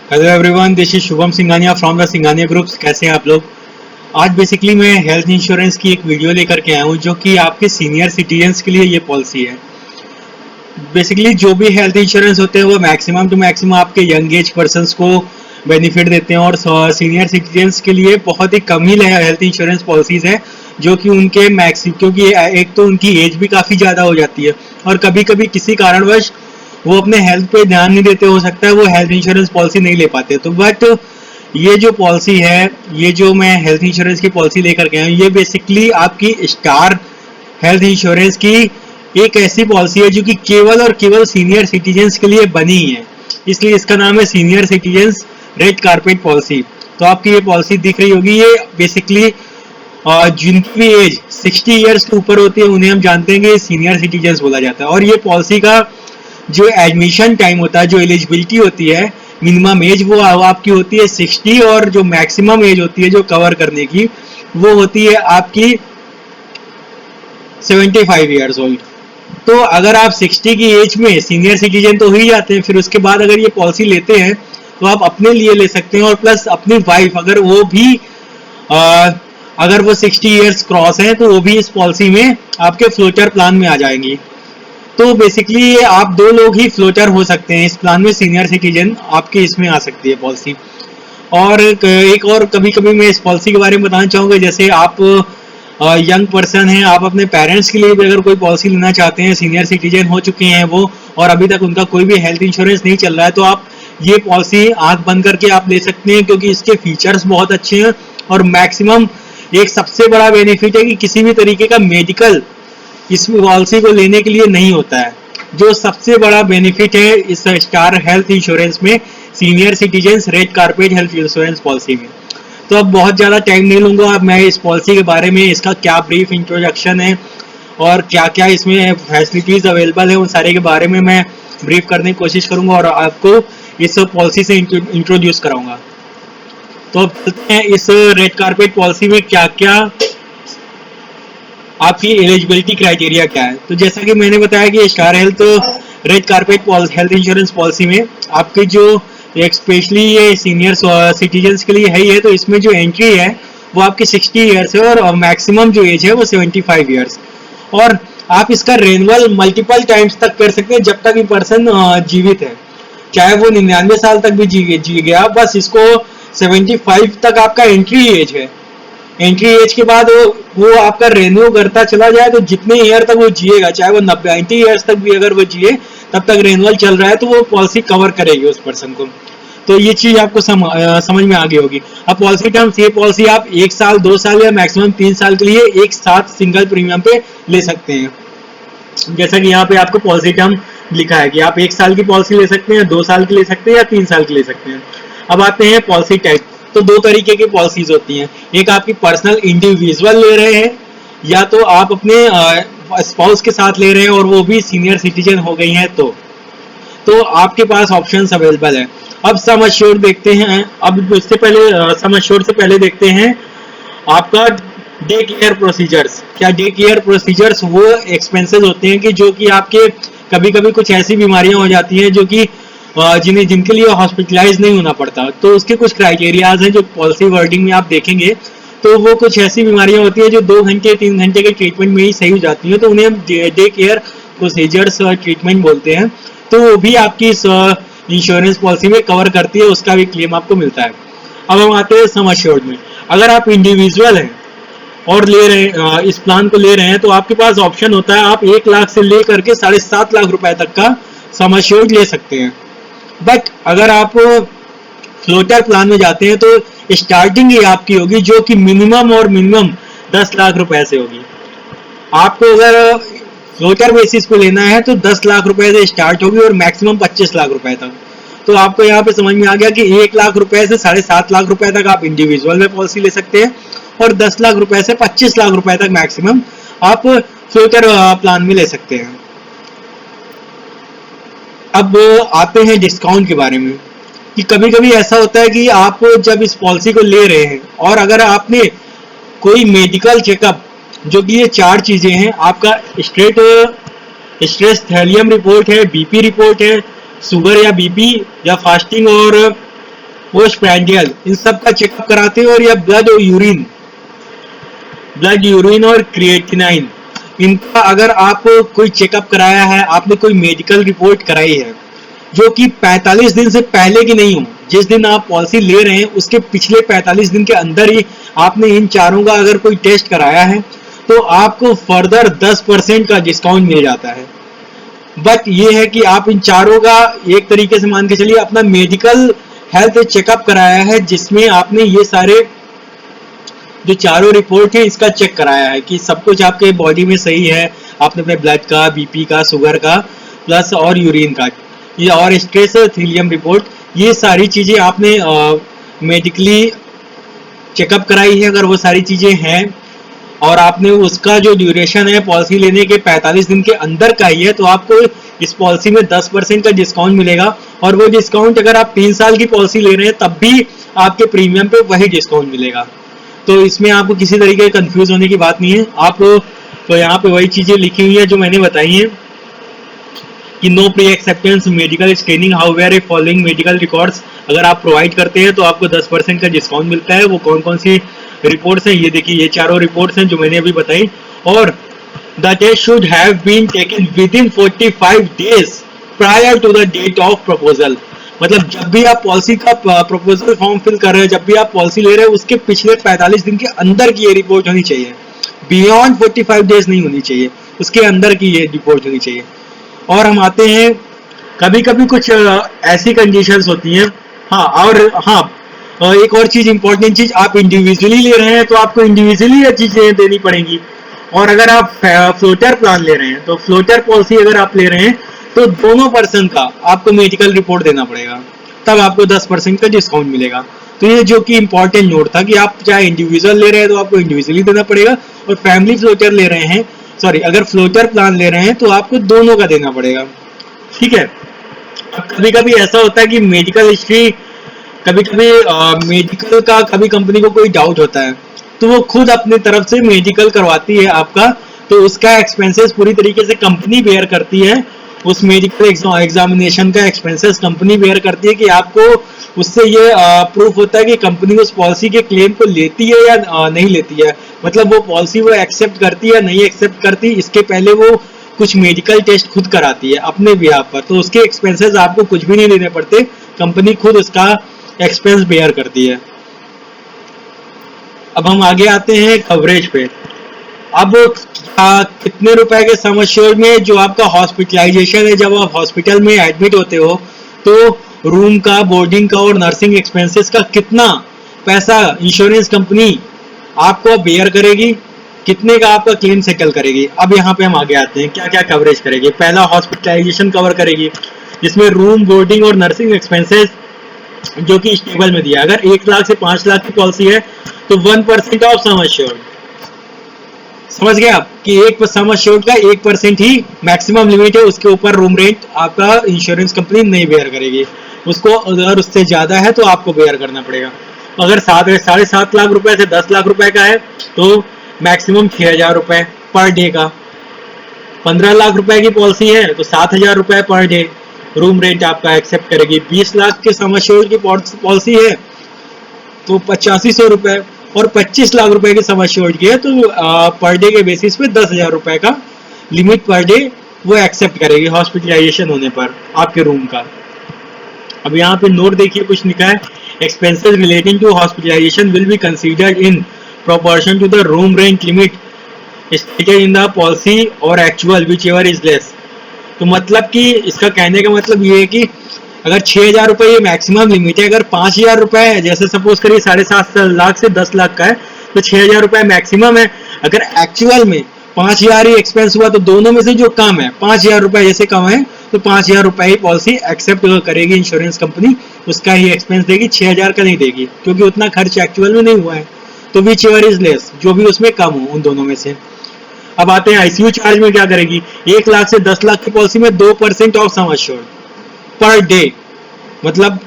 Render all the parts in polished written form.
Hello everyone, this is Shubham Singhania from the Singhania groups. कैसे हैं आप लोग? आज बेसिकली मैं हेल्थ इंश्योरेंस की एक वीडियो लेकर के आया हूँ जो कि आपके सीनियर सिटीजन्स के लिए ये पॉलिसी है। बेसिकली जो भी हेल्थ इंश्योरेंस होते हैं वो मैक्सिमम टू मैक्सिमम आपके यंग एज पर्सनस को बेनिफिट देते हैं और सीनियर सिटीजन्स के लिए बहुत ही कम ही हेल्थ इंश्योरेंस पॉलिसीज हैं जो कि उनके क्योंकि एक तो उनकी एज भी काफ़ी ज़्यादा हो जाती है और कभी कभी किसी कारणवश वो अपने हेल्थ पे ध्यान नहीं देते, हो सकता है वो हेल्थ इंश्योरेंस पॉलिसी नहीं ले पाते। तो बट ये जो पॉलिसी है, ये जो मैं हेल्थ इंश्योरेंस की पॉलिसी लेकर के आया हूँ, ये बेसिकली आपकी स्टार हेल्थ इंश्योरेंस की एक ऐसी पॉलिसी है जो कि केवल और केवल सीनियर सिटीजन्स के लिए बनी है, इसलिए इसका नाम है senior citizens red carpet policy. तो आपकी ये पॉलिसी दिख रही होगी, ये बेसिकली जिनकी भी एज 60 ईयर्स के ऊपर होती है उन्हें हम जानते हैं कि सीनियर सिटीजन्स बोला जाता है। और ये पॉलिसी का जो एडमिशन टाइम होता है, जो एलिजिबिलिटी होती है, मिनिमम एज वो आपकी होती है 60 और जो मैक्सिमम एज होती है जो कवर करने की वो होती है आपकी 75 ईयर्स ओल्ड। तो अगर आप 60 की एज में सीनियर सिटीजन तो हो ही जाते हैं, फिर उसके बाद अगर ये पॉलिसी लेते हैं तो आप अपने लिए ले सकते हैं और प्लस अपनी वाइफ अगर वो भी आ, अगर वो 60 ईयर्स क्रॉस है तो वो भी इस पॉलिसी में आपके फ्लोटर प्लान में आ जाएंगी। तो बेसिकली आप दो लोग ही फ्लोटर हो सकते हैं इस प्लान में, सीनियर सिटीजन आपके इसमें आ सकती है पॉलिसी। और एक और कभी कभी मैं इस पॉलिसी के बारे में बताना चाहूँगा, जैसे आप यंग पर्सन हैं, आप अपने पेरेंट्स के लिए भी अगर कोई पॉलिसी लेना चाहते हैं, सीनियर सिटीजन हो चुके हैं वो और अभी तक उनका कोई भी हेल्थ इंश्योरेंस नहीं चल रहा है, तो आप ये पॉलिसी आंख बंद करके आप ले सकते हैं क्योंकि इसके फीचर्स बहुत अच्छे हैं। और मैक्सिमम एक सबसे बड़ा बेनिफिट है कि किसी भी तरीके का मेडिकल इस पॉलिसी को लेने के लिए नहीं होता है, जो सबसे बड़ा बेनिफिट है इस स्टार हेल्थ इंश्योरेंस में, senior citizens red carpet health insurance policy में। तो अब बहुत ज़्यादा टाइम नहीं लूँगा, अब मैं इस पॉलिसी के बारे में, इसका क्या ब्रीफ इंट्रोडक्शन है और क्या क्या इसमें फैसिलिटीज़ अवेलेबल है, उन सारे के बारे में मैं ब्रीफ करने की कोशिश करूँगा और आपको इस पॉलिसी से इंट्रोड्यूस कराऊँगा। तो अब चलते हैं इस रेड कारपेट पॉलिसी में क्या क्या आपकी एलिजिबिलिटी क्राइटेरिया क्या है। तो जैसा कि मैंने बताया कि star health red carpet health insurance policy में आपकी जो एक स्पेशली ये सीनियर सिटीजन्स के लिए है ही है, तो इसमें जो एंट्री है वो आपकी 60 ईयर्स है और मैक्सिमम जो एज है वो 75 ईयर्स। और आप इसका रेनुअल मल्टीपल टाइम्स तक कर सकते हैं जब तक ये पर्सन जीवित है, चाहे वो 99 साल तक भी जी गया, बस इसको 75 तक आपका एंट्री एज है। एंट्री एज के बाद वो आपका रेन्यू करता चला जाए, तो जितने ईयर तक वो जिएगा, चाहे वो 90 ईयर्स तक भी अगर वो जिए, तब तक रेनुअल चल रहा है तो वो पॉलिसी कवर करेगी उस पर्सन को। तो ये चीज आपको समझ में आ गई होगी। अब पॉलिसी टर्म्स, ये पॉलिसी आप 1 साल 2 साल या मैक्सिमम 3 साल के लिए एक साथ सिंगल प्रीमियम पे ले सकते हैं। जैसा कि यहाँ पे आपको पॉलिसी टर्म लिखा है कि आप 1 साल की पॉलिसी ले सकते हैं, 2 साल की ले सकते हैं या 3 साल की ले सकते हैं। अब आते हैं पॉलिसी टाइप। तो दो तरीके की पॉलिसीज होती हैं, एक आपकी पर्सनल इंडिविजुअल ले रहे हैं या तो आप अपने स्पाउस के साथ ले रहे हैं और वो भी सीनियर सिटीजन हो गई हैं, तो आपके पास ऑप्शंस अवेलेबल है। अब सम अश्योर्ड देखते हैं। अब इससे पहले सम अश्योर्ड से पहले देखते हैं आपका डे केयर प्रोसीजर्स। क्या डे केयर प्रोसीजर्स वो एक्सपेंसेस होते हैं कि जो कि आपके कभी कभी कुछ ऐसी बीमारियां हो जाती हैं जो कि जिनके लिए हॉस्पिटलाइज नहीं होना पड़ता, तो उसके कुछ क्राइटेरियाज हैं जो पॉलिसी वर्डिंग में आप देखेंगे। तो वो कुछ ऐसी बीमारियां होती हैं जो 2 घंटे 3 घंटे के ट्रीटमेंट में ही सही हो जाती हैं, तो उन्हें हम डे केयर प्रोसीजर्स ट्रीटमेंट बोलते हैं। तो वो भी आपकी इंश्योरेंस पॉलिसी में कवर करती है, उसका भी क्लेम आपको मिलता है। अब हम आते हैं सम अश्योर्ड में। अगर आप इंडिविजुअल हैं और ले रहे हैं इस प्लान को ले रहे हैं, तो आपके पास ऑप्शन होता है, आप 1 लाख से लेकर के 7.5 लाख रुपए तक का सम अश्योर्ड ले सकते हैं। बट अगर आप फ्लोटर प्लान में जाते हैं तो स्टार्टिंग ही आपकी होगी जो कि मिनिमम और मिनिमम 10 लाख रुपए से होगी। आपको अगर फ्लोटर बेसिस पे लेना है तो 10 लाख रुपए से स्टार्ट होगी और मैक्सिमम 25 लाख रुपए तक। तो आपको यहाँ पे समझ में आ गया कि 1 लाख रुपए से 7.5 लाख रुपए तक आप इंडिविजुअल में पॉलिसी ले सकते हैं और 10 लाख रुपए से 25 लाख रुपए तक मैक्सिमम आप फ्लोटर प्लान में ले सकते हैं। अब आते हैं डिस्काउंट के बारे में कि कभी कभी ऐसा होता है कि आप जब इस पॉलिसी को ले रहे हैं और अगर आपने कोई मेडिकल चेकअप, जो कि ये 4 चीजें हैं, आपका स्ट्रेस थैलियम रिपोर्ट है, बीपी रिपोर्ट है, शुगर या बीपी या फास्टिंग और पोस्टप्रैंडियल, इन सब का चेकअप कराते हैं, और या ब्लड और यूरिन और क्रिएटिनाइन, इनका अगर आप कोई चेकअप कराया है, आपने कोई मेडिकल रिपोर्ट कराई है जो कि 45 दिन से पहले की नहीं हो, जिस दिन आप पॉलिसी ले रहे हैं उसके पिछले 45 दिन के अंदर ही आपने इन चारों का अगर कोई टेस्ट कराया है, तो आपको फर्दर 10% का डिस्काउंट मिल जाता है। बट ये है कि आप इन चारों का एक तरीके से मान के चलिए अपना मेडिकल हेल्थ चेकअप कराया है, जिसमें आपने ये सारे जो चारों रिपोर्ट है इसका चेक कराया है कि सब कुछ आपके बॉडी में सही है, आपने अपने ब्लड का, बीपी का, शुगर का, प्लस और यूरिन का, ये और स्ट्रेस थीलियम रिपोर्ट, ये सारी चीजें आपने मेडिकली चेकअप कराई है। अगर वो सारी चीजें हैं और आपने उसका जो ड्यूरेशन है पॉलिसी लेने के 45 दिन के अंदर का ही है, तो आपको इस पॉलिसी में 10% का डिस्काउंट मिलेगा। और वो डिस्काउंट अगर आप 3 साल की पॉलिसी ले रहे हैं तब भी आपके प्रीमियम पे वही डिस्काउंट मिलेगा। तो इसमें आपको किसी तरीके का कंफ्यूज होने की बात नहीं है। आप तो यहाँ पे वही चीजें लिखी हुई है जो मैंने बताई है कि no pre acceptance medical screening however following medical records, अगर आप प्रोवाइड करते हैं तो आपको 10% का डिस्काउंट मिलता है। वो कौन कौन सी रिपोर्ट्स हैं, ये देखिए, ये चारों रिपोर्ट्स हैं जो मैंने अभी बताई। और the test should have been taken within 45 days prior to the date of proposal, मतलब जब भी आप पॉलिसी का प्रपोजल फॉर्म फिल कर रहे हैं, जब भी आप पॉलिसी ले रहे हैं, उसके पिछले 45 दिन के अंदर की ये रिपोर्ट होनी चाहिए, बियॉन्ड 45 डेज नहीं होनी चाहिए, उसके अंदर की ये रिपोर्ट होनी चाहिए। और हम आते हैं, कभी कभी कुछ ऐसी कंडीशंस होती हैं, हाँ, और हाँ, एक और चीज, इंपॉर्टेंट चीज, आप इंडिविजुअली ले रहे हैं तो आपको इंडिविजुअली ये चीजें देनी पड़ेंगी। और अगर आप फ्लोटर प्लान ले रहे हैं, तो फ्लोटर पॉलिसी अगर आप ले रहे हैं तो दोनों पर्सन का आपको मेडिकल रिपोर्ट देना पड़ेगा, तब आपको 10% का डिस्काउंट मिलेगा। तो ये जो कि इंपॉर्टेंट नोट था कि आप चाहे इंडिविजुअल ले रहे हैं तो आपको इंडिविजुअली देना पड़ेगा, और फैमिली फ्लोटर ले रहे हैं, सॉरी, अगर फ्लोटर प्लान ले रहे हैं तो आपको दोनों का देना पड़ेगा, ठीक है। अब कभी कभी ऐसा होता है कि मेडिकल हिस्ट्री, कभी कभी मेडिकल का कभी कंपनी को कोई डाउट होता है तो वो खुद अपनी तरफ से मेडिकल करवाती है आपका, तो उसका एक्सपेंसेस पूरी तरीके से कंपनी बेयर करती है। उस मेडिकल एग्जामिनेशन का एक्सपेंसेस कंपनी बेयर करती है कि आपको उससे ये प्रूफ होता है कि कंपनी उस पॉलिसी के क्लेम को लेती है या नहीं लेती है, मतलब वो पॉलिसी वो एक्सेप्ट करती है या नहीं एक्सेप्ट करती, इसके पहले वो कुछ मेडिकल टेस्ट खुद कराती है अपने बिहाफ पर, तो उसके एक्सपेंसेस आपको कुछ भी नहीं देने पड़ते, कंपनी खुद उसका एक्सपेंस बेयर करती है। अब हम आगे आते हैं कवरेज पे। अब कितने रुपए के सम एश्योर्ड में जो आपका हॉस्पिटलाइजेशन है, जब आप हॉस्पिटल में एडमिट होते हो तो रूम का, बोर्डिंग का और नर्सिंग एक्सपेंसेस का कितना पैसा इंश्योरेंस कंपनी आपको बेयर करेगी, कितने का आपका क्लेम सेटल करेगी। अब यहाँ पे हम आगे आते हैं क्या क्या कवरेज करेगी। पहला हॉस्पिटलाइजेशन कवर करेगी, जिसमें रूम, बोर्डिंग और नर्सिंग एक्सपेंसेस जो कि इस टेबल में दिया, अगर 1 लाख से 5 लाख की पॉलिसी है तो 1% ऑफ सम एश्योर्ड, समझ गए आप कि एक सम एश्योर्ड का 1% ही मैक्सिमम लिमिट है, उसके ऊपर रूम रेंट आपका इंश्योरेंस कंपनी नहीं बेयर करेगी, उसको अगर उससे ज्यादा है तो आपको बेयर करना पड़ेगा। अगर 7.5 लाख रुपए से 10 लाख रुपए का है तो मैक्सिमम 6,000 रुपए पर डे का। 15 लाख रुपए की पॉलिसी है तो 7,000 रुपए पर डे रूम रेंट आपका एक्सेप्ट करेगी। 20 लाख के सम एश्योर्ड की पॉलिसी है तो 8500 रुपए, और 25 लाख रुपए की सम एश्योर्ड की है तो पर डे के बेसिस पे 10,000 रुपए का लिमिट पर डे वो एक्सेप्ट करेगी हॉस्पिटलाइजेशन होने पर आपके रूम का। अब यहाँ पे नोट देखिए, कुछ लिखा है, expenses relating to hospitalization will be considered in proportion to the room rent limit stated in the policy और actual whichever is less. तो मतलब कि इसका कहने का मतलब ये है कि अगर 6,000 रुपए ये मैक्सिमम लिमिट है, अगर 5,000 रुपए है, जैसे सपोज करिए 7.5 लाख से 10 लाख का है तो 6,000 रुपए मैक्सिमम है। अगर एक्चुअल में 5,000 ही एक्सपेंस हुआ तो दोनों में से जो कम है, 5,000 रुपए जैसे कम है तो 5,000 रुपए ही पॉलिसी एक्सेप्ट करेगी इंश्योरेंस कंपनी, उसका ही एक्सपेंस देगी, 6,000 का नहीं देगी, क्योंकि उतना खर्च एक्चुअल में नहीं हुआ है। तो विच एवर इज लेस, जो भी उसमें कम हो उन दोनों में से। अब आते हैं आईसीयू चार्ज में क्या करेगी। 1 लाख से 10 लाख की पॉलिसी में 2% of sum assured per day, मतलब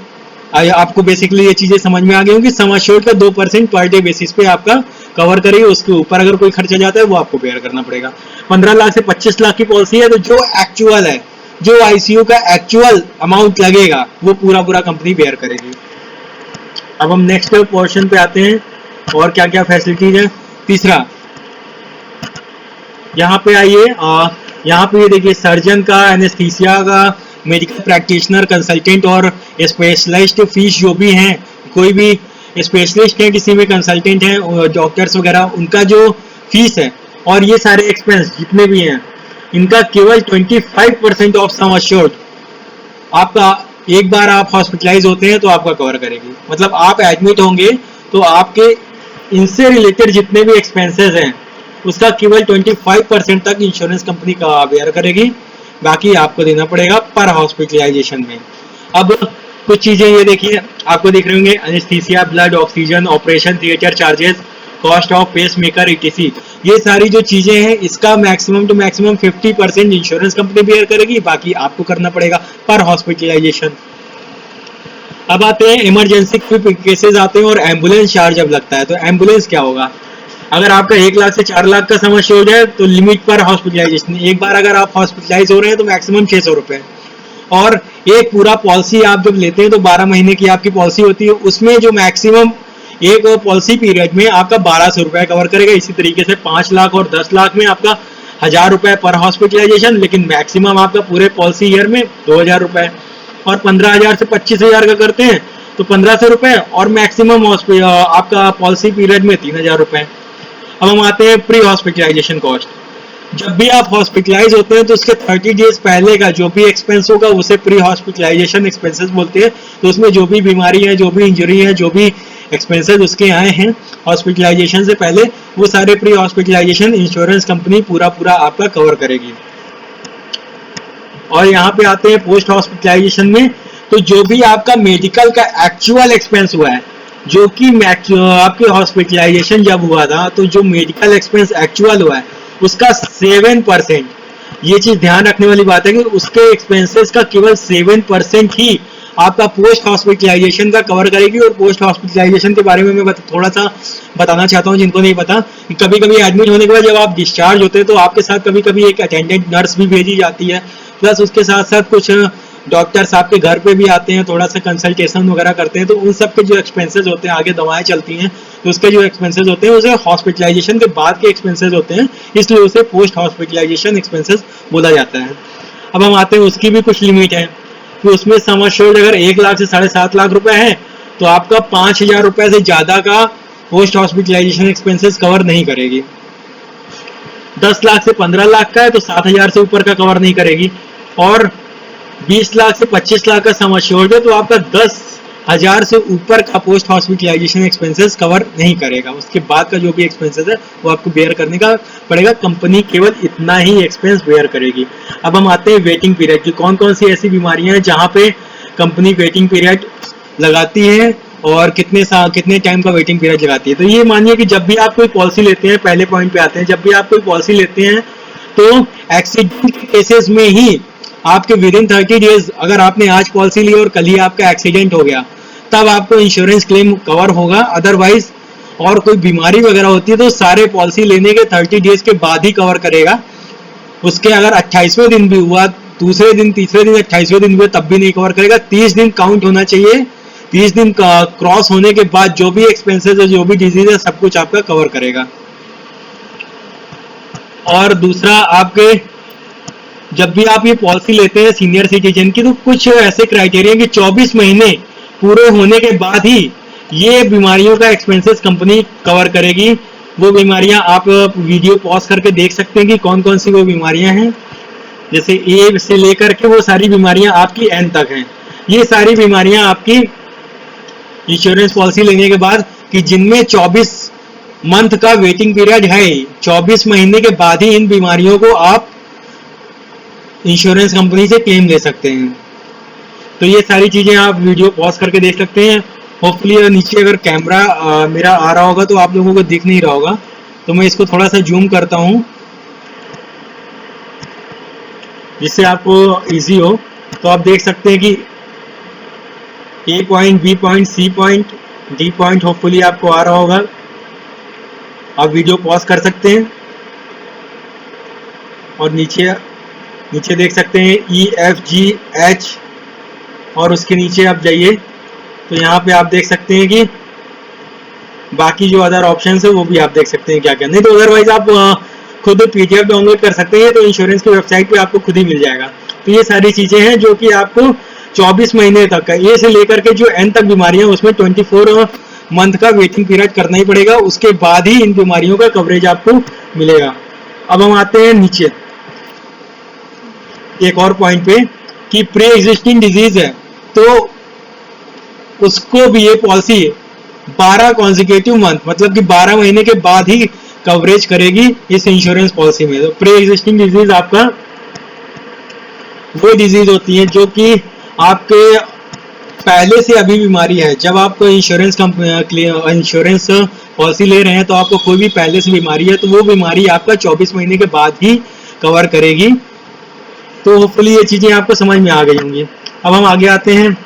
आपको बेसिकली ये चीजें समझ में आ गई होंगी। सम एश्योर्ड का 2% पर डे बेसिस पे आपका कवर करेगी, उसके ऊपर अगर कोई खर्चा जाता है वो आपको बेयर करना पड़ेगा। 15 लाख से 25 लाख की पॉलिसी है तो जो एक्चुअल है, जो आईसीयू का एक्चुअल अमाउंट लगेगा वो पूरा कंपनी बेयर करेगी। अब हम नेक्स्ट पोर्शन पे आते हैं और क्या क्या फैसिलिटीज है। तीसरा, यहाँ पे आइए, यहाँ पे ये देखिए सर्जन का, एनेस्थीसिया का, मेडिकल प्रैक्टिशनर, कंसल्टेंट और स्पेशलिस्ट फीस जो भी हैं, कोई भी स्पेशलिस्ट है, किसी में कंसल्टेंट है, डॉक्टर्स वगैरह, उनका जो फीस है और ये सारे एक्सपेंस जितने भी हैं, इनका केवल 25% ऑफ सम अश्योर्ड आपका एक बार आप हॉस्पिटलाइज होते हैं तो आपका कवर करेगी। मतलब आप एडमिट होंगे तो आपके इनसे रिलेटेड जितने भी एक्सपेंसेस हैं उसका केवल 25% तक इंश्योरेंस कंपनी का बेयर करेगी, बाकी आपको देना पड़ेगा पर हॉस्पिटलाइजेशन में। अब कुछ चीजें ये देखिए, आपको दिख रहे होंगे, anaesthesia, blood, oxygen, operation theatre charges, cost of pacemaker, etc, ये सारी जो चीजें हैं इसका maximum to maximum 50% insurance company bear करेगी, बाकी आपको करना पड़ेगा पर हॉस्पिटलाइजेशन। अब आते हैं इमरजेंसी केसेस आते हैं और एम्बुलेंस चार्ज अब लगता है। तो एम्बुलेंस क्या होगा, अगर आपका 1 लाख से 4 लाख का सम अश्योर्ड है तो लिमिट पर हॉस्पिटलाइजेशन, एक बार अगर आप हॉस्पिटलाइज हो रहे हैं तो मैक्सिमम 600 रुपए, और एक पूरा पॉलिसी आप जब लेते हैं तो 12 महीने की आपकी पॉलिसी होती है, उसमें जो मैक्सिमम एक पॉलिसी पीरियड में आपका 1200 रुपए कवर करेगा। इसी तरीके से 5 लाख और 10 लाख में आपका 1000 रुपए पर हॉस्पिटलाइजेशन, लेकिन मैक्सिमम आपका पूरे पॉलिसी ईयर में 2000 रुपए, और 15,000 से 25,000 का करते हैं तो 1500 रुपए, और मैक्सिमम आपका पॉलिसी पीरियड में 3000 रुपए। अब हम आते हैं प्री हॉस्पिटलाइजेशन कॉस्ट। जब भी आप हॉस्पिटलाइज होते हैं तो उसके 30 डेज पहले का जो भी एक्सपेंस होगा उसे प्री हॉस्पिटलाइजेशन एक्सपेंसेस बोलते हैं। तो उसमें जो भी बीमारी है, जो भी इंजरी है, जो भी एक्सपेंसेस उसके आए हैं हॉस्पिटलाइजेशन से पहले, वो सारे प्री हॉस्पिटलाइजेशन इंश्योरेंस कंपनी पूरा आपका कवर करेगी। और यहाँ पे आते हैं पोस्ट हॉस्पिटलाइजेशन में, तो जो भी आपका मेडिकल का एक्चुअल एक्सपेंस हुआ है, जो कि आपके हॉस्पिटलाइजेशन जब हुआ था तो जो मेडिकल एक्सपेंस एक्चुअल हुआ है उसका 7%, ये चीज ध्यान रखने वाली बात है कि उसके एक्सपेंसेस का केवल 7% ही आपका पोस्ट हॉस्पिटलाइजेशन का कवर करेगी। और पोस्ट हॉस्पिटलाइजेशन के बारे में मैं थोड़ा सा बताना चाहता हूँ जिनको नहीं पता, कि कभी कभी एडमिट होने के बाद जब आप डिस्चार्ज होते हैं तो आपके साथ कभी कभी एक अटेंडेंट नर्स भी भेजी जाती है, प्लस उसके साथ साथ कुछ डॉक्टर्स आपके घर पे भी आते हैं, थोड़ा सा कंसल्टेशन वगैरह करते हैं। तो उन सब के जो एक्सपेंसेस होते हैं, आगे दवाएं चलती हैं तो उसके जो एक्सपेंसेस होते हैं उसे हॉस्पिटलाइजेशन के बाद के एक्सपेंसेस होते हैं, इसलिए उसे पोस्ट हॉस्पिटलाइजेशन एक्सपेंसेस बोला जाता है। अब हम आते हैं, उसकी भी कुछ लिमिट है कि उसमें सम अश्योर्ड अगर 1 लाख से 7.5 लाख रुपए है तो आपका 5,000 रुपए से ज्यादा का पोस्ट हॉस्पिटलाइजेशन एक्सपेंसेस कवर नहीं करेगी। 10 लाख से 15 लाख का है तो 7,000 से ऊपर का कवर नहीं करेगी, और 20 लाख से 25 लाख का सम अश्योर्ड है तो आपका 10,000 से ऊपर का पोस्ट हॉस्पिटलाइजेशन एक्सपेंसेस कवर नहीं करेगा। उसके बाद का जो भी एक्सपेंसेस है वो आपको बेयर करने का पड़ेगा, कंपनी केवल इतना ही एक्सपेंस बेयर करेगी। अब हम आते हैं वेटिंग पीरियड की, कौन कौन सी ऐसी बीमारियां हैं जहां पे कंपनी वेटिंग पीरियड लगाती है और कितने टाइम का वेटिंग पीरियड लगाती है। तो ये मानिए कि जब भी आप कोई पॉलिसी लेते हैं, पहले पॉइंट पे आते हैं, जब भी आप कोई पॉलिसी लेते हैं तो एक्सीडेंट केसेस में ही आपके विद इन 30 डेज, अगर आपने आज पॉलिसी ली और कल ही आपका एक्सीडेंट हो गया तब आपको इंश्योरेंस क्लेम कवर होगा। अदरवाइज और कोई बीमारी वगैरह होती है तो सारे पॉलिसी लेने के 30 डेज के बाद ही कवर करेगा। उसके अगर 28वें दिन भी हुआ, दूसरे दिन, तीसरे दिन, 28वें दिन हुए तब भी नहीं कवर करेगा। 30 दिन काउंट होना चाहिए, 30 दिन क्रॉस होने के बाद जो भी एक्सपेंसेस है, जो भी डिजीज है, सब कुछ आपका कवर करेगा। और दूसरा, आपके जब भी आप ये पॉलिसी लेते हैं सीनियर सिटीजन की तो कुछ ऐसे क्राइटेरिया कि 24 महीने पूरे होने के बाद ही ये बीमारियों का एक्सपेंसेस कंपनी कवर करेगी। वो बीमारियां आप वीडियो पॉज करके देख सकते हैं कि कौन कौन सी वो बीमारियां हैं, जैसे ए से लेकर के वो सारी बीमारियां आपकी एन तक हैं। ये सारी बीमारियां आपकी इंश्योरेंस पॉलिसी लेने के बाद, कि जिनमें 24 मंथ का वेटिंग पीरियड है, 24 महीने के बाद ही इन बीमारियों को आप इंश्योरेंस कंपनी से क्लेम ले सकते हैं। तो ये सारी चीजें आप वीडियो पॉज करके देख सकते हैं। होपफुली नीचे अगर कैमरा मेरा आ रहा होगा तो आप लोगों को दिख नहीं रहा होगा, तो मैं इसको थोड़ा सा जूम करता हूं जिससे आपको इजी हो। तो आप देख सकते हैं कि A point, B point, C point, D point hopefully आपको आ रहा होगा। आप वीडियो पॉज कर सकते हैं और नीचे देख सकते हैं ई, एफ, जी, एच, और उसके नीचे आप जाइए तो यहाँ पे आप देख सकते हैं कि बाकी जो अदर ऑप्शन है वो भी आप देख सकते हैं क्या क्या, नहीं तो अदरवाइज आप खुद पीडीएफ डाउनलोड कर सकते हैं, तो इंश्योरेंस की वेबसाइट पे आपको खुद ही मिल जाएगा। तो ये सारी चीजें हैं जो कि आपको 24 महीने तक का, ए से लेकर के जो एन तक बीमारियां, उसमें 24 मंथ का वेटिंग पीरियड करना ही पड़ेगा, उसके बाद ही इन बीमारियों का कवरेज आपको मिलेगा। अब हम आते हैं नीचे एक और पॉइंट पे कि प्री एग्जिस्टिंग डिजीज है तो उसको भी ये पॉलिसी 12 कॉन्जिक्यूटिव मंथ, मतलब कि 12 महीने के बाद ही कवरेज करेगी इस इंश्योरेंस पॉलिसी में। तो प्री एग्जिस्टिंग डिजीज आपका वो डिजीज होती है जो कि आपके पहले से अभी बीमारी है। जब आप इंश्योरेंस पॉलिसी ले रहे हैं तो आपको कोई भी पहले से बीमारी है तो वो बीमारी आपका 24 महीने के बाद ही कवर करेगी। तो होपफुली ये चीजें आपको समझ में आ गई होंगी। अब हम आगे आते हैं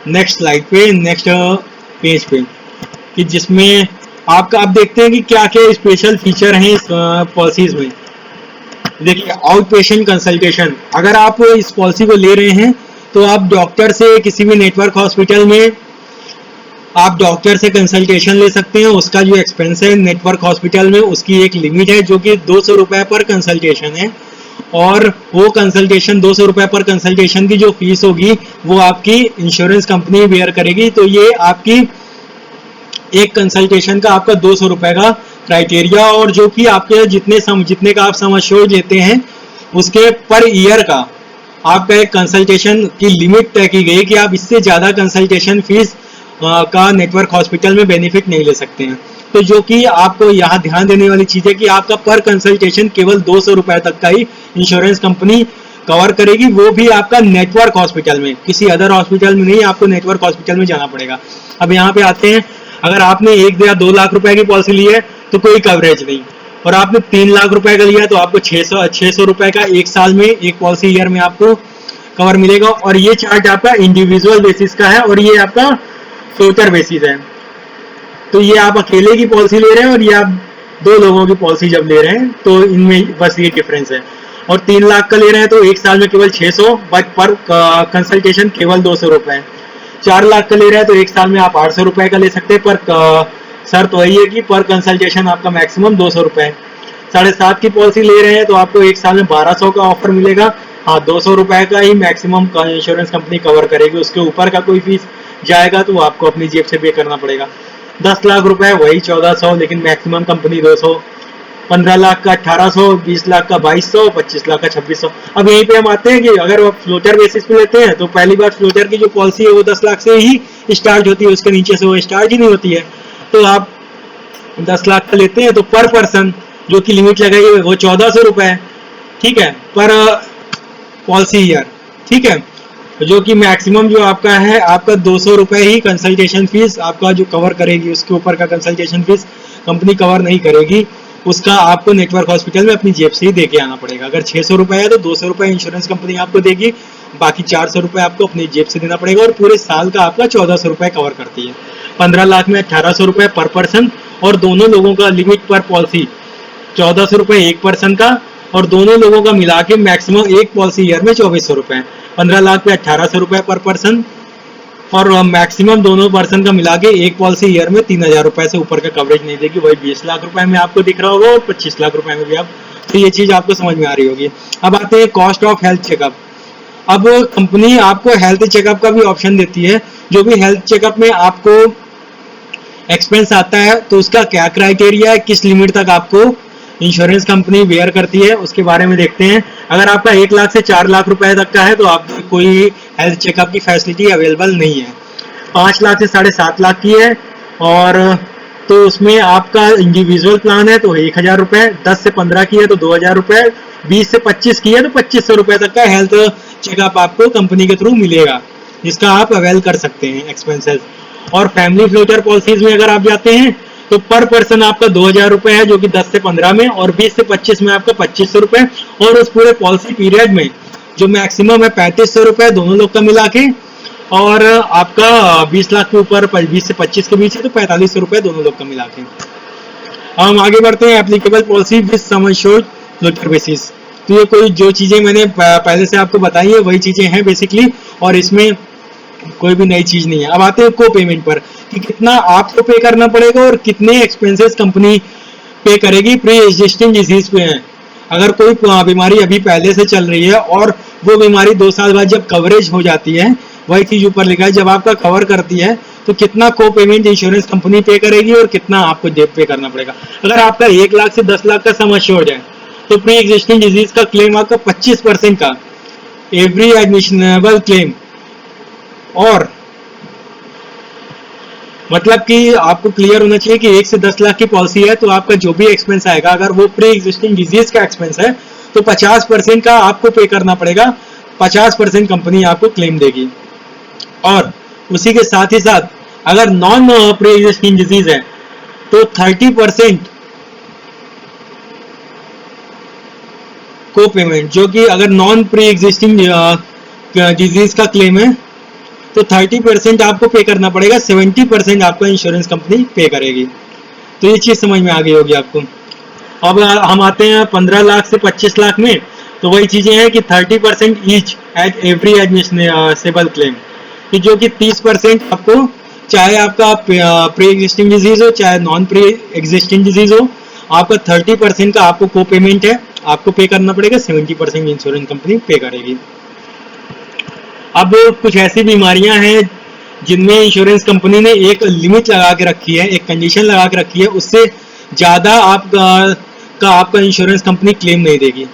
नेक्स्ट स्लाइड पे, नेक्स्ट पेज पे, कि जिसमें आपका आप देखते हैं कि क्या क्या स्पेशल फीचर हैं इस पॉलिसीज में। देखिए, आउट पेशेंट कंसल्टेशन, अगर आप इस पॉलिसी को ले रहे हैं तो आप डॉक्टर से, किसी भी नेटवर्क हॉस्पिटल में आप डॉक्टर से कंसल्टेशन ले सकते हैं। उसका जो एक्सपेंस है नेटवर्क हॉस्पिटल में, उसकी एक लिमिट है जो कि 200 रुपए पर कंसल्टेशन है, और वो कंसल्टेशन 200 रुपए पर कंसल्टेशन की जो फीस होगी वो आपकी इंश्योरेंस कंपनी बेयर करेगी। तो ये आपकी एक कंसल्टेशन का आपका 200 रुपए का क्राइटेरिया, और जो कि आपके जितने का आप सम एश्योर्ड लेते हैं उसके पर ईयर का आपका एक कंसल्टेशन की लिमिट तय की गई कि आप इससे ज्यादा कंसल्टेशन फीस का नेटवर्क हॉस्पिटल में बेनिफिट नहीं ले सकते हैं। तो जो कि आपको यहाँ ध्यान देने वाली चीज है कि आपका पर कंसल्टेशन केवल 200 रुपए तक का ही इंश्योरेंस कंपनी कवर करेगी, वो भी आपका नेटवर्क हॉस्पिटल में, किसी अदर हॉस्पिटल में नहीं, आपको नेटवर्क हॉस्पिटल में जाना पड़ेगा। अब यहाँ पे आते हैं, अगर आपने 1 या 2 लाख रुपए की पॉलिसी ली है तो कोई कवरेज नहीं, और आपने 3 लाख रुपए का लिया तो आपको 600 रुपए का एक साल में, एक पॉलिसी ईयर में आपको कवर मिलेगा। और ये चार्ट आपका इंडिविजुअल बेसिस का है और ये आपका फ्लोटर बेसिस है। तो ये आप अकेले की पॉलिसी ले रहे हैं और ये आप 2 लोगों की पॉलिसी जब ले रहे हैं तो इनमें बस ये डिफरेंस है। और 3 लाख का ले रहे हैं तो एक साल में केवल 600, बट पर कंसल्टेशन केवल 200 रुपए। 4 लाख का ले रहे हैं तो एक साल में आप 800 रुपए का ले सकते हैं, पर शर्त वही है कि पर कंसल्टेशन आपका मैक्सिमम 200 रुपए। 7.5 की पॉलिसी ले रहे हैं तो आपको एक साल में 1200 का ऑफर मिलेगा। हाँ, 200 रुपए का ही मैक्सिमम इंश्योरेंस कंपनी कवर करेगी, उसके ऊपर का कोई फीस जाएगा तो आपको अपनी जेब से पे करना पड़ेगा। 10 लाख रुपए वही 1400, लेकिन मैक्सिमम कंपनी 200। 15 लाख का 1800, 20 लाख का 2200, 25 लाख का 2600। अब यहीं पे हम आते हैं कि अगर आप फ्लोटर बेसिस पे लेते हैं तो पहली बार फ्लोटर की जो पॉलिसी है वो 10 लाख से ही स्टार्ट होती है, उसके नीचे से वो स्टार्ट ही नहीं होती है। तो आप 10 लाख का लेते हैं तो पर पर्सन जो की लिमिट लगाई है वो 1400 रुपए है, ठीक है, पर पॉलिसी ईयर, ठीक है। जो कि मैक्सिमम जो आपका है, आपका 200 रुपए ही कंसल्टेशन फीस आपका जो कवर करेगी, उसके ऊपर का कंसल्टेशन फीस कंपनी कवर नहीं करेगी, उसका आपको नेटवर्क हॉस्पिटल में अपनी जेब से ही दे के आना पड़ेगा। अगर 600 रुपए है तो 200 रुपए इंश्योरेंस कंपनी आपको देगी, बाकी 400 रुपए आपको अपनी जेब से देना पड़ेगा, और पूरे साल का आपका 1400 रुपए कवर करती है। 15 लाख में 1800 रुपए पर पर्सन, और दोनों लोगों का लिमिट पर पॉलिसी 1400 रुपए एक पर्सन का, और दोनों लोगों का मिला के मैक्सिमम एक पॉलिसी ईयर में 2400 रुपए। 15 लाख पे 1800 रुपए पर पर्सन, और मैक्सिमम दोनों पर्सन का मिला के एक पॉलिसी ईयर में 3000 रुपए से ऊपर का कवरेज नहीं देगी। वही 20 लाख रुपए में आपको दिख रहा होगा, और 25 लाख रुपए में भी आप, तो ये चीज आपको समझ में आ रही होगी। अब आते हैं कॉस्ट ऑफ हेल्थ चेकअप। अब कंपनी आपको हेल्थ चेकअप का भी ऑप्शन देती है। जो भी हेल्थ चेकअप में आपको एक्सपेंस आता है तो उसका क्या क्राइटेरिया है, किस लिमिट तक आपको इंश्योरेंस कंपनी बेयर करती है, उसके बारे में देखते हैं। अगर आपका 1 लाख से 4 लाख रुपए तक का है तो आपको कोई हेल्थ चेकअप की फैसिलिटी अवेलेबल नहीं है। 5 लाख से 7.5 लाख की है, और तो उसमें आपका इंडिविजुअल प्लान है तो 1000 रुपए, 10 से 15 की है तो 2000 रुपए, 20 से 25 की है तो 2500 रुपए तक का हेल्थ चेकअप आपको कंपनी के थ्रू मिलेगा, जिसका आप अवेल कर सकते हैं एक्सपेंसेस। और फैमिली फ्लोटर पॉलिसीज में अगर आप जाते हैं तो पर पर्सन आपका 2000 रुपए है, जो कि 10 से 15 में, और 20 से 25 में आपका 2500 रुपए, और उस पूरे पॉलिसी पीरियड में जो मैक्सिमम है 3500 रुपए दोनों लोग का मिला के, और आपका 20 लाख के ऊपर 20 से 25 के बीच है तो 4500 रुपए दोनों लोग का मिला के। हम आगे बढ़ते हैं applicable policy with sum assured floater basis. तो ये कोई जो चीजें मैंने पहले से आपको बताई है वही चीजें हैं बेसिकली, और इसमें कोई भी नई चीज नहीं है। अब आते हैं को पेमेंट पर कि कितना आपको पे करना पड़ेगा और कितने एक्सपेंसेस कंपनी पे करेगी प्री एग्जिस्टिंग डिजीज पे है। अगर कोई बीमारी अभी पहले से चल रही है और वो बीमारी 2 साल बाद जब कवरेज हो जाती है, वही चीज ऊपर लिखा है, जब आपका कवर करती है तो कितना को पेमेंट इंश्योरेंस कंपनी पे करेगी और कितना आपको पे करना पड़ेगा। अगर आपका 1 लाख से 10 लाख का सम एश्योर्ड है तो प्री एग्जिस्टिंग डिजीज का क्लेम आपका 25% का एवरी एडमिशनेबल क्लेम, और मतलब कि आपको क्लियर होना चाहिए कि 1 से 10 लाख की पॉलिसी है तो आपका जो भी एक्सपेंस आएगा, अगर वो प्री एग्जिस्टिंग डिजीज का एक्सपेंस है तो 50% का आपको पे करना पड़ेगा, 50% कंपनी आपको क्लेम देगी। और उसी के साथ ही साथ अगर नॉन प्री एग्जिस्टिंग डिजीज है तो 30% को पेमेंट, जो कि अगर नॉन प्री एग्जिस्टिंग डिजीज का क्लेम है तो 30% आपको पे करना पड़ेगा, 70% आपको इंश्योरेंस कंपनी पे करेगी। तो ये चीज समझ में आ गई होगी आपको। अब हम आते हैं 15 लाख से 25 लाख में, तो वही चीजें हैं कि 30% ईच एट एवरी एडमिशनेबल क्लेम, कि जो कि 30% आपको, चाहे आपका प्री एग्जिस्टिंग डिजीज हो चाहे नॉन प्री एग्जिस्टिंग डिजीज हो, आपका 30% का आपको को पेमेंट है, आपको पे करना पड़ेगा, 70% इंश्योरेंस कंपनी पे करेगी। अब कुछ ऐसी बीमारियां हैं जिनमें इंश्योरेंस कंपनी ने एक लिमिट लगा के रखी है, एक कंडीशन लगा के रखी है, उससे ज्यादा आपका इंश्योरेंस कंपनी क्लेम नहीं देगी।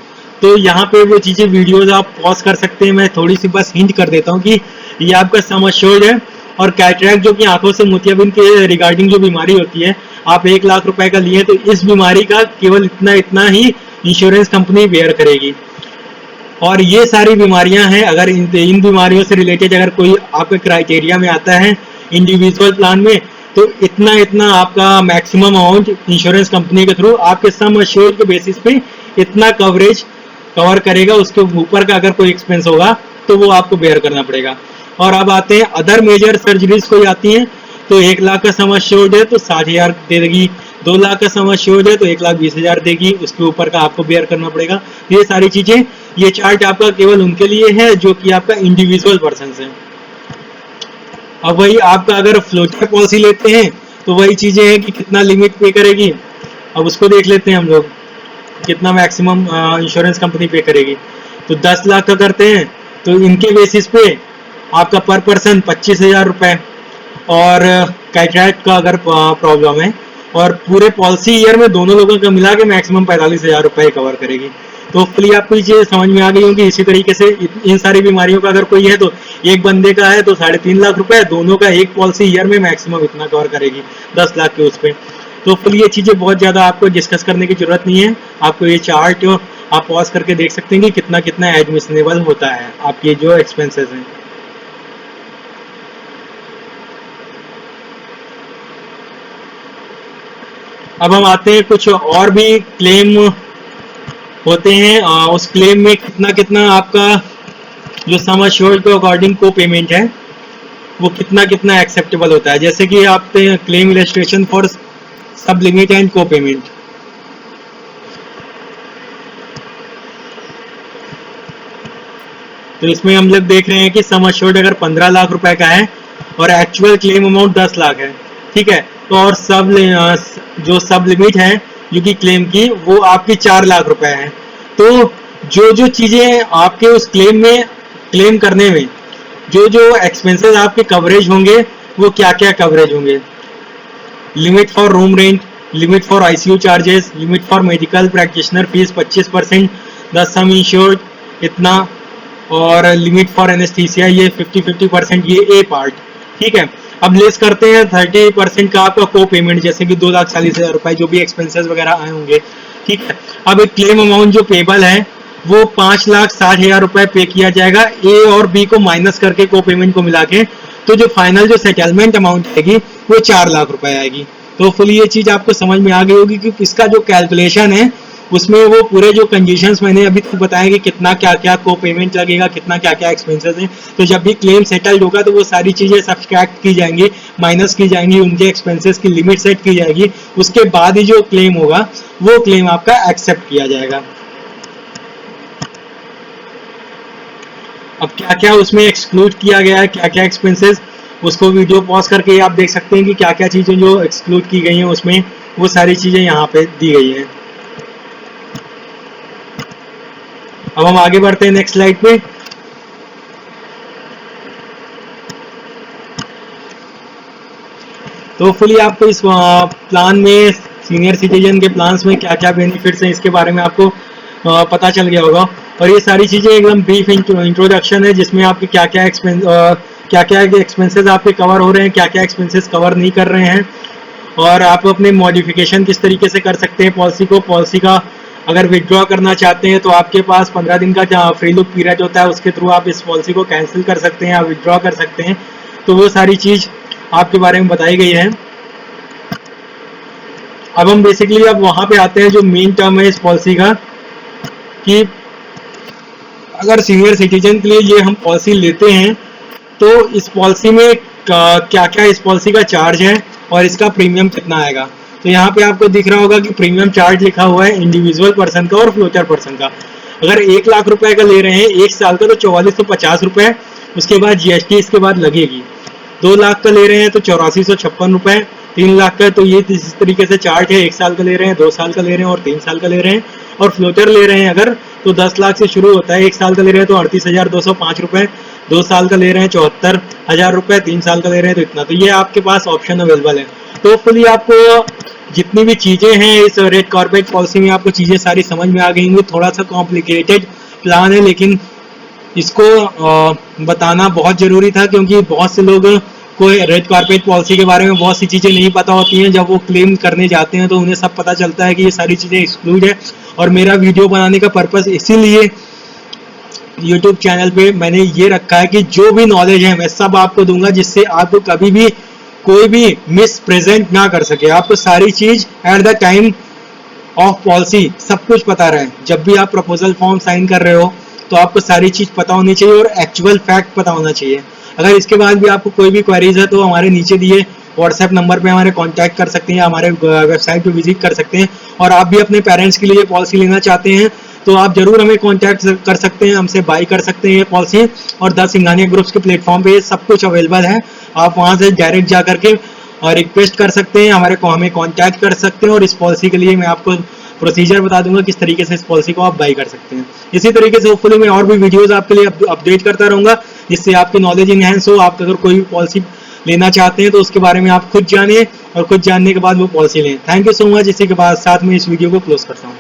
तो यहाँ पे वो चीजें वीडियोस आप पॉज कर सकते हैं, मैं थोड़ी सी बस हिंट कर देता हूँ कि ये आपका सम एश्योर्ड है, और कैटरैक्ट जो कि आंखों से मोतियाबिंद के रिगार्डिंग जो बीमारी होती है, आप 1 लाख रुपए का लिए तो इस बीमारी का केवल इतना ही इंश्योरेंस कंपनी बेयर करेगी। और ये सारी बीमारियां हैं, अगर इन बीमारियों से रिलेटेड अगर कोई आपके क्राइटेरिया में आता है इंडिविजुअल प्लान में, तो इतना आपका मैक्सिमम अमाउंट इंश्योरेंस कंपनी के थ्रू आपके सम एश्योर्ड के बेसिस पे इतना कवरेज कवर करेगा, उसके ऊपर का अगर कोई एक्सपेंस होगा तो वो आपको बेयर करना पड़ेगा। और अब आते हैं अदर मेजर सर्जरीज कोई आती हैं, तो 1 लाख का सम एश्योर्ड है तो 60,000 दे देगी, 2 लाख का सम एश्योर्ड है तो 1,20,000 देगी, उसके ऊपर का आपको बेयर करना पड़ेगा। ये सारी चीजें, ये चार्ट आपका केवल उनके लिए है जो कि आपका इंडिविजुअल पर्सन है। अब वही आपका अगर फ्लोटर पॉलिसी लेते हैं तो वही चीजें हैं कि कितना लिमिट पे करेगी। अब उसको देख लेते हैं हम लोग, कितना मैक्सिमम इंश्योरेंस कंपनी पे करेगी। तो 10 लाख का करते हैं तो इनके बेसिस पे आपका पर पर्सन 25,000 रुपए, और कैटरैक्ट का अगर प्रॉब्लम है, और पूरे पॉलिसी ईयर में दोनों लोगों का मिला के मैक्सिमम 45,000 रुपए कवर करेगी। तो होपफुली आपको ये चीज समझ में आ गई होगी। इसी तरीके से इन सारी बीमारियों का अगर कोई है तो एक बंदे का है तो 3.5 लाख रुपए, दोनों का एक पॉलिसी ईयर में मैक्सिमम इतना कवर करेगी 10 लाख के उस पर। तो होपफुली ये चीजें बहुत ज्यादा आपको डिस्कस करने की जरूरत नहीं है, आपको ये चार्ट आप पॉज करके देख सकते हैं कि कितना कितना एडमिशनेबल होता है आपके जो एक्सपेंसेस हैं। अब हम आते हैं कुछ और भी क्लेम होते हैं, उस क्लेम में कितना कितना आपका जो सम एश्योर्ड के अकॉर्डिंग को पेमेंट है वो कितना कितना एक्सेप्टेबल होता है। जैसे कि आप क्लेम इलस्ट्रेशन फॉर सब लिमिट एंड को पेमेंट, तो इसमें हम लोग देख रहे हैं कि सम एश्योर्ड अगर 15 लाख रुपए का है और एक्चुअल क्लेम अमाउंट 10 लाख है, ठीक है, तो और जो सब लिमिट है जो कि क्लेम की वो आपकी 4 लाख रुपए है। तो जो जो चीजें आपके उस क्लेम में क्लेम करने में जो जो एक्सपेंसेस आपके कवरेज होंगे वो क्या क्या कवरेज होंगे, limit for room rent, limit for ICU charges, limit for medical practitioner fees 25%, the some insured इतना, और लिमिट फॉर एनेस्थीसिया ये 50-50%, ये ए पार्ट, ठीक है। अब लेस करते हैं 30% का आपका को पेमेंट, जैसे कि 2,40,000 रुपए जो भी एक्सपेंसेस वगैरह आए होंगे, ठीक है। अब एक क्लेम अमाउंट जो पेबल है वो 5,60,000 रुपए पे किया जाएगा, ए और बी को माइनस करके को पेमेंट को मिला के, तो जो फाइनल जो सेटलमेंट अमाउंट आएगी वो 4 लाख रुपए आएगी। तो फुली ये चीज आपको समझ में आ गई होगी कि इसका जो कैलकुलेशन है उसमें वो पूरे जो कंडीशंस मैंने अभी तक बताए कि कितना क्या क्या को पेमेंट लगेगा, कितना क्या क्या एक्सपेंसेस हैं, तो जब भी क्लेम सेटल्ड होगा तो वो सारी चीजें सब्सट्रैक्ट की जाएंगी, माइनस की जाएंगी, उनके एक्सपेंसेस की लिमिट सेट की जाएगी, उसके बाद ही जो क्लेम होगा वो क्लेम आपका एक्सेप्ट किया जाएगा। अब क्या क्या उसमें एक्सक्लूड किया गया है, क्या क्या एक्सपेंसेस, उसको वीडियो पॉज करके आप देख सकते हैं कि क्या क्या चीज़ें जो एक्सक्लूड की गई हैं उसमें, वो सारी चीज़ें यहाँ पे दी गई हैं। अब हम आगे बढ़ते हैं नेक्स्ट स्लाइड पे। तो फुली आपको इस प्लान में, सीनियर सिटीजन के प्लान्स में क्या क्या बेनिफिट्स हैं इसके बारे में आपको पता चल गया होगा। और ये सारी चीज़ें एकदम ब्रीफ इंट्रोडक्शन है, जिसमें आपके क्या क्या एक्सपेंसेस आपके कवर हो रहे हैं, क्या क्या एक्सपेंसेस कवर नहीं कर रहे हैं, और आप अपने मॉडिफिकेशन किस तरीके से कर सकते हैं पॉलिसी का अगर विड्रॉ करना चाहते हैं तो आपके पास 15 दिन का जहाँ फ्री लुक पीरियड होता है उसके थ्रू आप इस पॉलिसी को कैंसिल कर सकते हैं या विड्रॉ कर सकते हैं। तो वो सारी चीज़ आपके बारे में बताई गई है। अब हम बेसिकली अब वहाँ पे आते हैं जो मेन टर्म है इस पॉलिसी का, कि अगर सीनियर सिटीजन के लिए ये हम पॉलिसी लेते हैं तो इस पॉलिसी में क्या क्या इस पॉलिसी का चार्ज है और इसका प्रीमियम कितना आएगा। तो यहाँ पे आपको दिख रहा होगा कि प्रीमियम चार्ज लिखा हुआ है इंडिविजुअल पर्सन का और फ्लोटर पर्सन का। अगर 1 लाख रुपए का ले रहे हैं 1 साल का तो 4450 रुपए, उसके बाद जीएसटी इसके बाद लगेगी। 2 लाख का ले रहे हैं तो 8456 रुपए, 3 लाख का तो ये इस तरीके से चार्ट है, 1 साल का ले रहे हैं, 2 साल का ले रहे हैं और 3 साल का ले रहे हैं। और फ्लोटर ले रहे हैं अगर तो 10 लाख से शुरू होता है, 1 साल का ले रहे हैं तो 38,205 रुपए, 2 साल का ले रहे हैं 74,000 रुपए, 3 साल का ले रहे हैं तो इतना। तो ये आपके पास ऑप्शन अवेलेबल है। तो फुली आपको जितनी भी चीज़ें हैं इस रेड कॉर्पोरेट पॉलिसी में आपको चीज़ें सारी समझ में आ गई होंगी। थोड़ा सा कॉम्प्लिकेटेड प्लान है लेकिन इसको बताना बहुत ज़रूरी था, क्योंकि बहुत से लोग को रेड कॉर्पोरेट पॉलिसी के बारे में बहुत सी चीज़ें नहीं पता होती हैं। जब वो क्लेम करने जाते हैं तो उन्हें सब पता चलता है कि ये सारी चीज़ें एक्सक्लूड है। और मेरा वीडियो बनाने का पर्पस इसीलिए यूट्यूब चैनल पे मैंने ये रखा है कि जो भी नॉलेज है मैं सब आपको दूंगा, जिससे आपको कभी भी कोई भी मिस प्रेजेंट ना कर सके। आपको सारी चीज़ at the time of policy सब कुछ पता रहे। जब भी आप प्रपोजल फॉर्म साइन कर रहे हो तो आपको सारी चीज़ पता होनी चाहिए और एक्चुअल फैक्ट पता होना चाहिए। अगर इसके बाद भी आपको कोई भी क्वेरीज है तो हमारे नीचे दिए व्हाट्सएप नंबर पे हमारे कांटेक्ट कर सकते हैं, हमारे वेबसाइट पे विजिट कर सकते हैं। और आप भी अपने पेरेंट्स के लिए पॉलिसी लेना चाहते हैं तो आप जरूर हमें कांटेक्ट कर सकते हैं, हमसे बाई कर सकते हैं ये पॉलिसी। और 10 सिंघानिया ग्रुप्स के प्लेटफॉर्म पे सब कुछ अवेलेबल है, आप वहाँ से डायरेक्ट जा करके और रिक्वेस्ट कर सकते हैं, हमें कांटेक्ट कर सकते हैं। और इस पॉलिसी के लिए मैं आपको प्रोसीजर बता दूंगा किस तरीके से इस पॉलिसी को आप बाई कर सकते हैं। इसी तरीके से होपफुली मैं और भी वीडियोस आपके लिए अपडेट करता रहूंगा, जिससे आपकी नॉलेज इनहेंस हो। आप अगर कोई भी पॉलिसी लेना चाहते हैं तो उसके बारे में आप खुद जानिए और खुद जानने के बाद वो पॉलिसी लें। Thank you so much. इसी के बाद साथ में इस वीडियो को क्लोज करता हूँ।